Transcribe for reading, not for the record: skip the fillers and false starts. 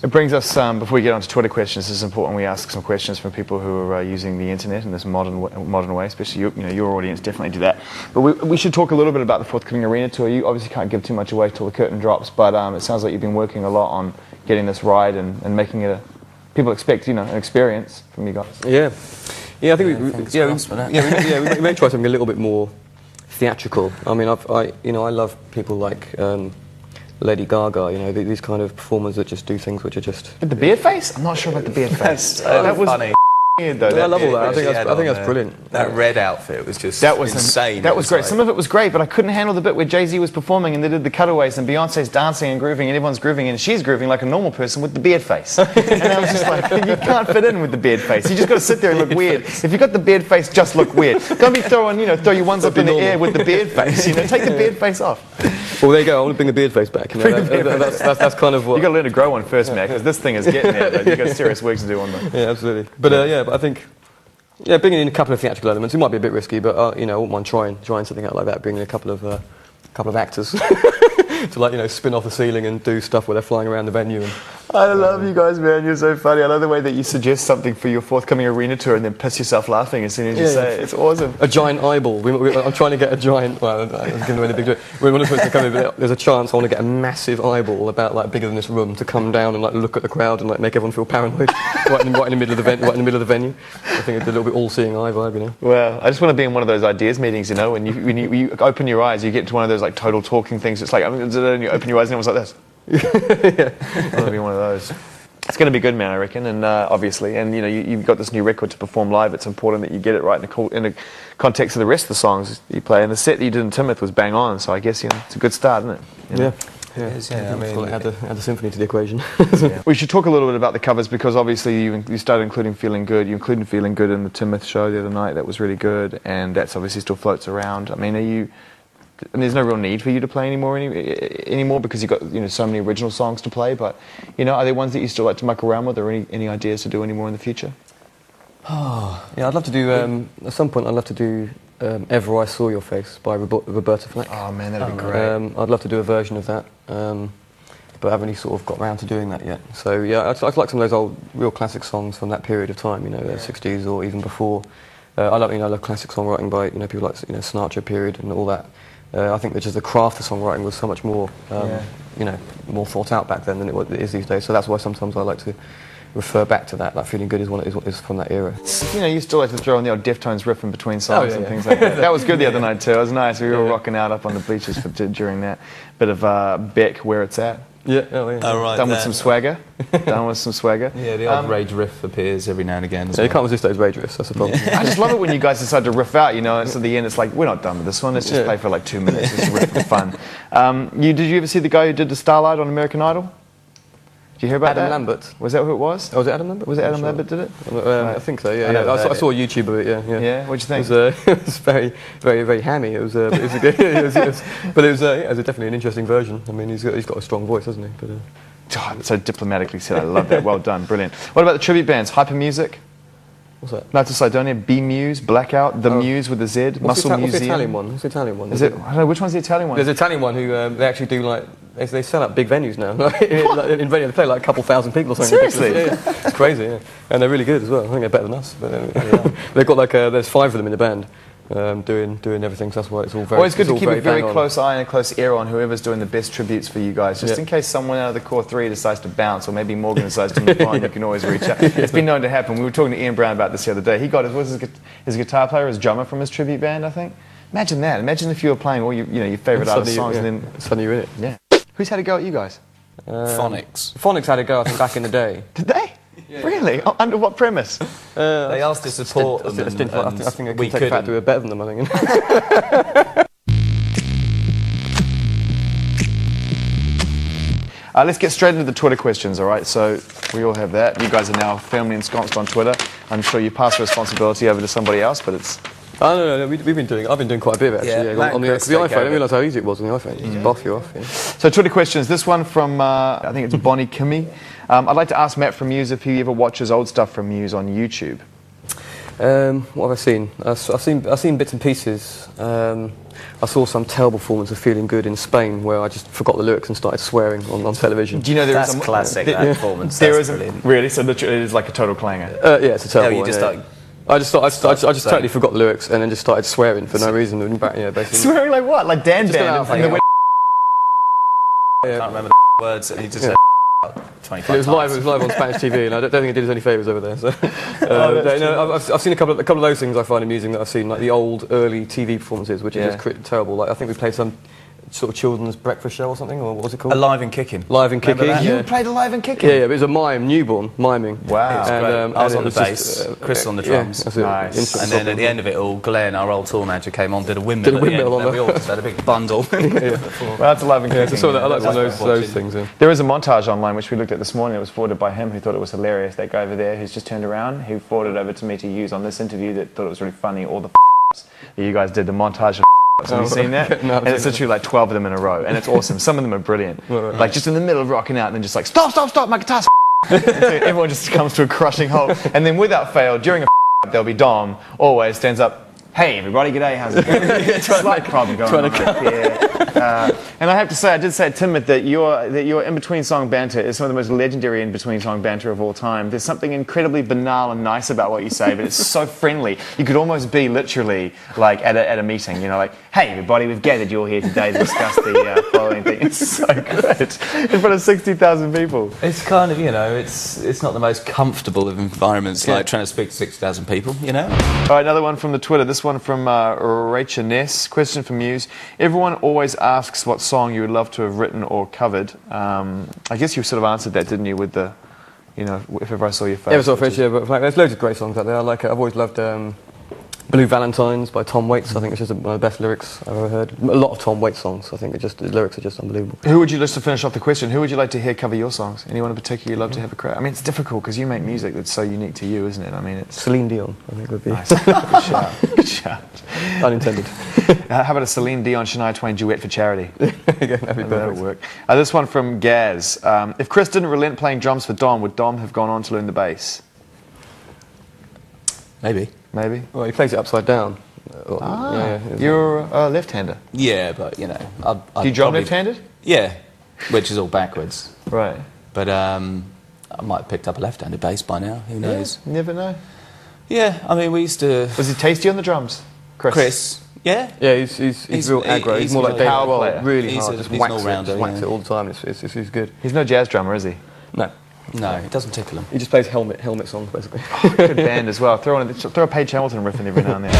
It brings us, before we get on to Twitter questions, it's important we ask some questions from people who are using the internet in this modern way, especially your audience definitely do that. But we should talk a little bit about the forthcoming arena tour. You obviously can't give too much away till the curtain drops, but it sounds like you've been working a lot on getting this right and making it people expect, an experience from you guys. Yeah, I think we may try something a little bit more theatrical. I mean, I love people like Lady Gaga, these kind of performers that just do things which are just... But the beard face? I'm not sure about the beard face. That was funny. Weird, though. I love all that. I think that's brilliant. That red outfit was just insane. That was great. Some of it was great, but I couldn't handle the bit where Jay-Z was performing and they did the cutaways and Beyonce's dancing and grooving and everyone's grooving and she's grooving like a normal person with the beard face. And I was just like, you can't fit in with the beard face. You just got to sit there and look weird. If you got the beard face, just look weird. Don't be throwing your ones up in the air with the beard face. Take the beard face off. Well, there you go. I want to bring the beard face back. That's kind of what... You got to learn to grow one first, Matt, because this thing is getting there. But you got serious work to do on them. Yeah, absolutely. But but I think... Yeah, bringing in a couple of theatrical elements. It might be a bit risky, but I wouldn't mind trying something out like that. Bringing in a couple of actors to spin off the ceiling and do stuff where they're flying around the venue. And, I love you guys, man. You're so funny. I love the way that you suggest something for your forthcoming arena tour and then piss yourself laughing as soon as you say it. It's awesome. A giant eyeball. I'm trying to get a giant... Well, I'm giving away the big joke. There's a chance I want to get a massive eyeball about bigger than this room to come down and look at the crowd and make everyone feel paranoid right in the middle of the venue. I think it's a little bit all-seeing eye vibe, Well, I just want to be in one of those ideas meetings, when you open your eyes, you get to one of those total talking things. It's like, and you open your eyes and it was like this. Yeah. I want to be one of those. It's going to be good, man, I reckon, and obviously, and you've got this new record to perform live. It's important that you get it right in the context of the rest of the songs you play. And the set that you did in Timoth was bang on, so I guess it's a good start, isn't it? Yeah. I mean, add the symphony to the equation. We should talk a little bit about the covers because obviously you started including Feeling Good. You included Feeling Good in the Timoth show the other night. That was really good, and that's obviously still floats around. I mean, and there's no real need for you to play anymore because you've got so many original songs to play. But are there ones that you still like to muck around with, or any ideas to do any more in the future? Oh, yeah, I'd love to do. At some point, I'd love to do "Ever I Saw Your Face" by Roberta Flack. Oh man, that'd be great. I'd love to do a version of that, but I haven't really sort of got around to doing that yet. So yeah, I'd like some of those old, real classic songs from that period of time. The 60s or even before. I love classic songwriting by people like Sinatra period and all that. I think that just the craft of songwriting was so much more, more thought out back then than it is these days. So that's why sometimes I like to refer back to that. Like Feeling Good is from that era. You still like to throw in the old Deftones riff in between songs and things like that. That was good the other night too. It was nice. We were all rocking out up on the bleachers during that. Bit of Beck, Where It's At. Yeah. Done with some swagger. Yeah, the old rage riff appears every now and again. You can't resist those rage riffs, that's the problem. I just love it when you guys decide to riff out, and so at the end it's like, we're not done with this one, let's just play for 2 minutes, just riff for fun. Did you ever see the guy who did the Starlight on American Idol? Did you hear about Adam that? Lambert. Was that who it was? Oh, was it Adam Lambert? Was it Adam Lambert did it? I think so, yeah. I saw a YouTube of it, yeah. Yeah, what'd you think? It was very, very, very hammy. It was definitely an interesting version. I mean, he's got a strong voice, hasn't he? But, so diplomatically said, I love that. Well done, brilliant. What about the tribute bands? Hyper Music? What's that? Nights of Sidonia, B-Muse, Blackout, The Muse with the Z, Muscle Museum. What's the Italian one? What's the Italian one? I don't know, which one's the Italian one? There's an Italian one who they actually do they sell out big venues now. In venue, they play a couple thousand people or something. Seriously? Yeah. It's crazy, yeah. And they're really good as well. I think they're better than us. But they've got there's 5 of them in the band. Doing everything, so that's why it's all very... Well, it's good to keep a very close eye and a close ear on whoever's doing the best tributes for you guys, just in case someone out of the core 3 decides to bounce, or maybe Morgan decides to move on, you can always reach out. It's been known to happen. We were talking to Ian Brown about this the other day. He got his guitar player, his drummer from his tribute band, I think. Imagine that. Imagine if you were playing all your favourite artist songs and then... Suddenly you're in it. Yeah. Who's had a go at you guys? Phonics. Phonics had a go, I think, back in the day. Did they? Yeah. Really? Under what premise? They asked us to support them. I think I could take fact we were better than them, I think. Let's get straight into the Twitter questions, all right? So we all have that. You guys are now firmly ensconced on Twitter. I'm sure you pass the responsibility over to somebody else, but it's... No. I've been doing quite a bit actually. Yeah, on the iPhone. I didn't realise how easy it was on the iPhone. Just buff you off. Yeah. So Twitter questions. This one from I think it's Bonnie Kimmy. I'd like to ask Matt from Muse if he ever watches old stuff from Muse on YouTube. What have I seen? I've seen bits and pieces. I saw some terrible performance of Feeling Good in Spain where I just forgot the lyrics and started swearing on television. Do you know that's classic, that performance. There that's is brilliant. Really? So literally it is like a total clanger? Yeah, it's a terrible you one. just yeah. like... I just totally forgot the lyrics and then just started swearing for no reason. Yeah, basically. Swearing like what? Like Dan Band? I can't remember the words, and he just said 25 It was times. live on Spanish TV, and I don't think it did us any favours over there. So, I've seen a couple of those things I find amusing that I've seen, like the old early TV performances, which are just terrible. Like I think we played some sort of children's breakfast show or something, or what was it called? Alive and Kicking. Live and Kicking. Remember that? You played Alive and Kicking? Yeah, but it was a mime, newborn miming. Wow. It's And, great. I was and on the it was bass, Chris on the drums. that's it. Nice. Instant And then at the end of it all, Glenn, our old tour manager, came on, did a windmill. Did a windmill at the on end, the- and we all just had a big bundle. Well, that's Alive and Kicking. So I like some of those watching. things. Yeah. There is a montage online which we looked at this morning. It was forwarded by him, who thought it was hilarious. That guy over there who's just turned around, who forwarded over to me to use on this interview, that thought it was really funny. All the that you guys did, the montage of have you seen that? No, and it's literally like 12 of them in a row, and it's awesome. Some of them are brilliant. Right. Like just in the middle of rocking out, and then just like stop, my guitar's and so everyone just comes to a crushing halt. And then without fail, during a there'll be Dom always stands up. Hey everybody, g'day, how's it going? Slight problem going on. And I have to say, I did say to Timid that your in-between song banter is some of the most legendary in-between song banter of all time. There's something incredibly banal and nice about what you say, but it's so friendly. You could almost be literally like at a meeting, you know, like, hey everybody, we've gathered you all here today to discuss the following thing. It's so good in front of 60,000 people. It's kind of, you know, it's not the most comfortable of environments, like trying to speak to 6,000 people, you know? All right, another one from the Twitter. This one from Rachel Ness. Question from Muse. Everyone always asks what song you would love to have written or covered. I guess you sort of answered that, didn't you, with the, you know, If Ever I Saw Your Face. Yeah, but like, there's loads of great songs out there. I like it. I've always loved Blue Valentines by Tom Waits. I think it's just one of the best lyrics I've ever heard. A lot of Tom Waits songs. I think the lyrics are just unbelievable. Who would you, just to finish off the question, who would you like to hear cover your songs? Anyone in particular you'd love to have a crack? I mean, it's difficult because you make music that's so unique to you, isn't it? I mean, it's... Celine Dion, I think would be. Nice. Good shout. Good shout. Unintended. How about a Celine Dion, Shania Twain duet for charity? Again, that'd be That'll perfect. work. This one from Gaz. If Chris didn't relent playing drums for Dom, would Dom have gone on to learn the bass? Maybe. Maybe. Well, he plays it upside down. You're a left-hander. Yeah, but, you know... Do you drum left-handed? Yeah, which is all backwards. Right. But I might have picked up a left-handed bass by now, who knows? You never know. Yeah, I mean, we used to... Was he tasty on the drums? Chris, yeah? Yeah, he's real aggro. He's more like David power player. Grohl, really He's hard. a- Just he's whacks an it, all-rounder, just whacks yeah. it all the time. He's good. He's no jazz drummer, is he? No, No, it doesn't tickle him. he just plays helmet songs basically. Good band as well. Throw a Page Hamilton riff in every now and then.